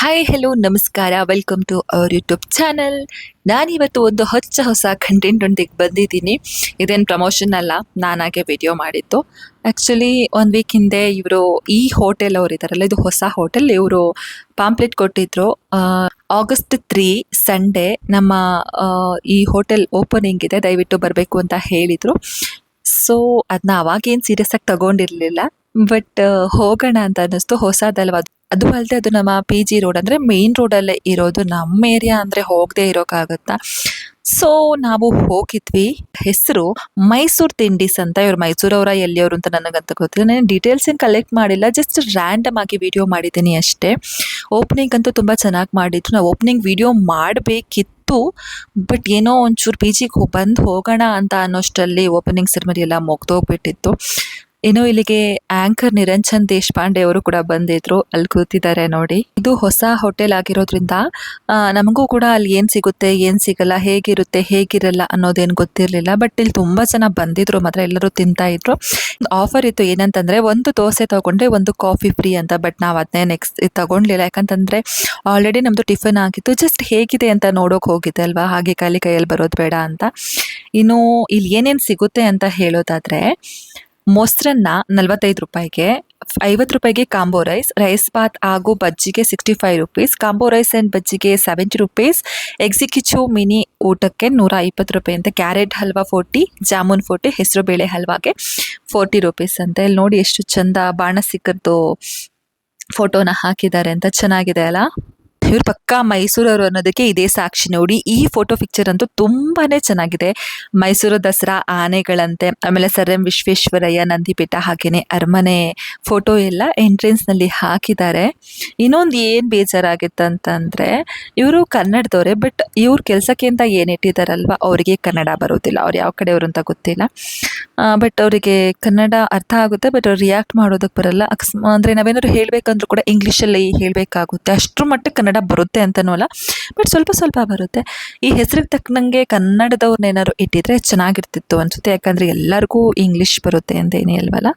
Hi hello ನಮಸ್ಕಾರ, welcome to our YouTube channel. ನಾನಿವತ್ತು ಒಂದು ಹೊಸ ಕಂಟೆಂಟ್ ಒಂದಿಗೆ ಬಂದಿದ್ದೀನಿ. ಇದೇನು ಪ್ರಮೋಷನ್ ಅಲ್ಲ, ನಾನಾಗೆ ವಿಡಿಯೋ ಮಾಡಿದ್ದು. ಆ್ಯಕ್ಚುಲಿ 1 ವೀಕ್ ಹಿಂದೆ ಇವರು ಈ ಹೋಟೆಲ್ ಅವ್ರು ಇದ್ದಾರಲ್ಲ, ಇದು ಹೊಸ ಹೋಟೆಲ್. ಇವರು ಪಾಂಪ್ಲೆಟ್ ಕೊಟ್ಟಿದ್ರು. August 3 ಸಂಡೇ ನಮ್ಮ ಈ ಹೋಟೆಲ್ ಓಪನಿಂಗ್ ಇದೆ, ದಯವಿಟ್ಟು ಬರಬೇಕು ಅಂತ ಹೇಳಿದರು. ಸೊ ಅದನ್ನ ಅವಾಗೇನು ಸೀರಿಯಸ್ ಆಗಿ ತಗೊಂಡಿರಲಿಲ್ಲ, ಬಟ್ ಹೋಗೋಣ ಅಂತ ಅನ್ನಿಸ್ತು. ಹೊಸದಲ್ವ ಅದು ಅಲ್ಲದೆ ಅದು ನಮ್ಮ PG ರೋಡ್ ಅಂದರೆ ಮೇನ್ ರೋಡಲ್ಲೇ ಇರೋದು. ನಮ್ಮ ಏರಿಯಾ ಅಂದರೆ ಹೋಗದೆ ಇರೋಕ್ಕಾಗತ್ತಾ? ಸೊ ನಾವು ಹೋಗಿದ್ವಿ. ಹೆಸರು ಮೈಸೂರು ತಿಂಡೀಸ್ ಅಂತ. ಇವ್ರು ಮೈಸೂರವರ ಎಲ್ಲಿಯವರು ಅಂತ ನನಗಂತ ಗೊತ್ತಿಲ್ಲ. ನಾನು ಡೀಟೇಲ್ಸ್ ಏನು ಕಲೆಕ್ಟ್ ಮಾಡಿಲ್ಲ, ಜಸ್ಟ್ ರ್ಯಾಂಡಮ್ ಆಗಿ ವಿಡಿಯೋ ಮಾಡಿದ್ದೀನಿ ಅಷ್ಟೇ. ಓಪನಿಂಗ್ ಅಂತೂ ತುಂಬ ಚೆನ್ನಾಗಿ ಮಾಡಿದ್ರು. ನಾವು ಓಪನಿಂಗ್ ವಿಡಿಯೋ ಮಾಡಬೇಕಿತ್ತು, ಬಟ್ ಏನೋ ಒಂಚೂರು PGಗೆ ಬಂದು ಹೋಗೋಣ ಅಂತ ಅನ್ನೋಷ್ಟರಲ್ಲಿ ಓಪನಿಂಗ್ ಸೆರೆಮನಿ ಎಲ್ಲ ಮುಗ್ದೋಗ್ಬಿಟ್ಟಿತ್ತು. ಏನೋ ಇಲ್ಲಿಗೆ ಆಂಕರ್ ನಿರಂಜನ್ ದೇಶಪಾಂಡೆ ಅವರು ಕೂಡ ಬಂದಿದ್ರು, ಅಲ್ಲಿ ಕೂತಿದ್ದಾರೆ ನೋಡಿ. ಇದು ಹೊಸ ಹೋಟೆಲ್ ಆಗಿರೋದ್ರಿಂದ ನಮಗೂ ಕೂಡ ಅಲ್ಲಿ ಏನು ಸಿಗುತ್ತೆ ಏನು ಸಿಗಲ್ಲ, ಹೇಗಿರುತ್ತೆ ಹೇಗಿರಲ್ಲ ಅನ್ನೋದೇನು ಗೊತ್ತಿರಲಿಲ್ಲ. ಬಟ್ ಇಲ್ಲಿ ತುಂಬ ಜನ ಬಂದಿದ್ರು, ಮಾತ್ರ ಎಲ್ಲರೂ ತಿಂತಾ ಇದ್ರು. ಆಫರ್ ಇತ್ತು, ಏನಂತಂದರೆ 1 ದೋಸೆ ತೊಗೊಂಡ್ರೆ 1 ಕಾಫಿ ಫ್ರೀ ಅಂತ. ಬಟ್ ನಾವು ಅದನ್ನೇ ನೆಕ್ಸ್ಟ್ ತಗೊಂಡ್ಲಿಲ್ಲ, ಯಾಕಂತಂದರೆ ಆಲ್ರೆಡಿ ನಮ್ಮದು ಟಿಫನ್ ಆಗಿತ್ತು. ಜಸ್ಟ್ ಹೇಗಿದೆ ಅಂತ ನೋಡೋಕೆ ಹೋಗಿದ್ದೆ ಅಲ್ವಾ, ಹಾಗೆ ಕೈಯಲ್ಲಿ ಬರೋದು ಬೇಡ ಅಂತ. ಇನ್ನು ಇಲ್ಲಿ ಏನೇನು ಸಿಗುತ್ತೆ ಅಂತ ಹೇಳೋದಾದರೆ, ಮೊಸರನ್ನ 45 ರೂಪಾಯಿಗೆ, 50 ರೂಪಾಯಿಗೆ ಕಾಂಬೋ ರೈಸ್ ಬಾತ್ ಹಾಗೂ ಬಜ್ಜಿಗೆ 65 ರೂಪೀಸ್, ಕಾಂಬೋ ರೈಸ್ ಆ್ಯಂಡ್ ಬಜ್ಜಿಗೆ 70 ರೂಪೀಸ್, ಎಕ್ಸಿಕ್ಯೂಟಿವ್ ಮಿನಿ ಊಟಕ್ಕೆ 120 ರೂಪಾಯಿ ಅಂತ, ಕ್ಯಾರೆಟ್ ಹಲ್ವಾ 40, ಜಾಮೂನ್ 40, ಹೆಸರುಬೇಳೆ ಹಲ್ವಾಗೆ 40 ರೂಪೀಸ್ ಅಂತ. ಇಲ್ಲಿ ನೋಡಿ ಎಷ್ಟು ಚಂದ ಬಾಣಸಿಗದ್ದು ಫೋಟೋನ ಹಾಕಿದ್ದಾರೆ ಅಂತ, ಚೆನ್ನಾಗಿದೆ ಅಲ್ಲ. ಇವ್ರು ಪಕ್ಕಾ ಮೈಸೂರವರು ಅನ್ನೋದಕ್ಕೆ ಇದೇ ಸಾಕ್ಷಿ ನೋಡಿ. ಈ ಫೋಟೋ ಪಿಕ್ಚರ್ ಅಂತೂ ತುಂಬಾ ಚೆನ್ನಾಗಿದೆ. ಮೈಸೂರು ದಸರಾ ಆನೆಗಳಂತೆ, ಆಮೇಲೆ ಸರ್ ಎಂ ವಿಶ್ವೇಶ್ವರಯ್ಯ, ನಂದಿಬೆಟ್ಟ, ಹಾಗೆಯೇ ಅರಮನೆ ಫೋಟೋ ಎಲ್ಲ ಎಂಟ್ರೆನ್ಸ್ನಲ್ಲಿ ಹಾಕಿದ್ದಾರೆ. ಇನ್ನೊಂದು ಏನು ಬೇಜಾರಾಗಿತ್ತು ಅಂತಂದರೆ, ಇವರು ಕನ್ನಡದವರೇ, ಬಟ್ ಇವ್ರ ಕೆಲಸಕ್ಕೆ ಅಂತ ಏನು ಇಟ್ಟಿದ್ದಾರಲ್ವ, ಅವರಿಗೆ ಕನ್ನಡ ಬರೋದಿಲ್ಲ. ಅವ್ರು ಯಾವ ಕಡೆಯವರು ಅಂತ ಗೊತ್ತಿಲ್ಲ, ಬಟ್ ಅವರಿಗೆ ಕನ್ನಡ ಅರ್ಥ ಆಗುತ್ತೆ, ಬಟ್ ಅವ್ರು ರಿಯಾಕ್ಟ್ ಮಾಡೋದಕ್ಕೆ ಬರಲ್ಲ. ಅಂದರೆ ನಾವೇನಾದ್ರು ಹೇಳಬೇಕಂದ್ರೂ ಕೂಡ ಇಂಗ್ಲೀಷಲ್ಲಿ ಹೇಳಬೇಕಾಗುತ್ತೆ. ಅಷ್ಟರ ಮಟ್ಟಿಗೆ ಕನ್ನಡ ಬರುತ್ತೆ ಅಂತನೂ ಅಲ್ಲ, ಬಟ್ ಸ್ವಲ್ಪ ಬರುತ್ತೆ. ಈ ಹೆಸರಿಗೆ ತಕ್ಕನಂಗೆ ಕನ್ನಡದವ್ರನ್ನೇನಾದ್ರು ಇಟ್ಟಿದ್ರೆ ಚೆನ್ನಾಗಿರ್ತಿತ್ತು ಅನಿಸುತ್ತೆ, ಯಾಕಂದರೆ ಎಲ್ಲರಿಗೂ ಇಂಗ್ಲೀಷ್ ಬರುತ್ತೆ ಅಂತೇನೇ ಅಲ್ವಲ್ಲ.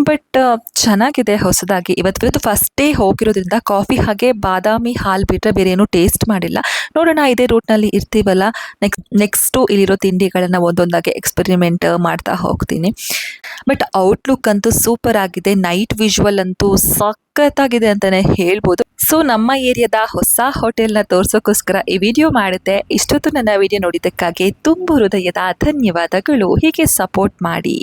ಬಟ್ ಚೆನ್ನಾಗಿದೆ ಹೊಸದಾಗಿ. ಇವತ್ತು ಫಸ್ಟ್ ಡೇ ಹೋಗಿರೋದ್ರಿಂದ ಕಾಫಿ ಹಾಗೆ ಬಾದಾಮಿ ಹಾಲು ಬಿಟ್ಟರೆ ಬೇರೆ ಏನೂ ಟೇಸ್ಟ್ ಮಾಡಿಲ್ಲ. ನೋಡೋಣ, ಇದೇ ರೂಟ್ನಲ್ಲಿ ಇರ್ತೀವಲ್ಲ, ನೆಕ್ಸ್ಟು ಇಲ್ಲಿರೋ ತಿಂಡಿಗಳನ್ನು ಒಂದೊಂದಾಗಿ ಎಕ್ಸ್ಪೆರಿಮೆಂಟ್ ಮಾಡ್ತಾ ಹೋಗ್ತೀನಿ. ಬಟ್ ಔಟ್ಲುಕ್ ಅಂತೂ ಸೂಪರ್ ಆಗಿದೆ. ನೈಟ್ ವಿಜುವಲ್ ಅಂತೂ ಸಖತ್ತಾಗಿದೆ ಅಂತಲೇ ಹೇಳ್ಬೋದು. ಸೊ ನಮ್ಮ ಏರಿಯಾದ ಹೊಸ ಹೋಟೆಲ್ನ ತೋರ್ಸೋಕ್ಕೋಸ್ಕರ ಈ ವಿಡಿಯೋ ಮಾಡುತ್ತೆ. ಇಷ್ಟೊತ್ತು ನನ್ನ ವಿಡಿಯೋ ನೋಡಿದ್ದಕ್ಕಾಗಿ ತುಂಬ ಹೃದಯದ ಧನ್ಯವಾದಗಳು. ಹೀಗೆ ಸಪೋರ್ಟ್ ಮಾಡಿ.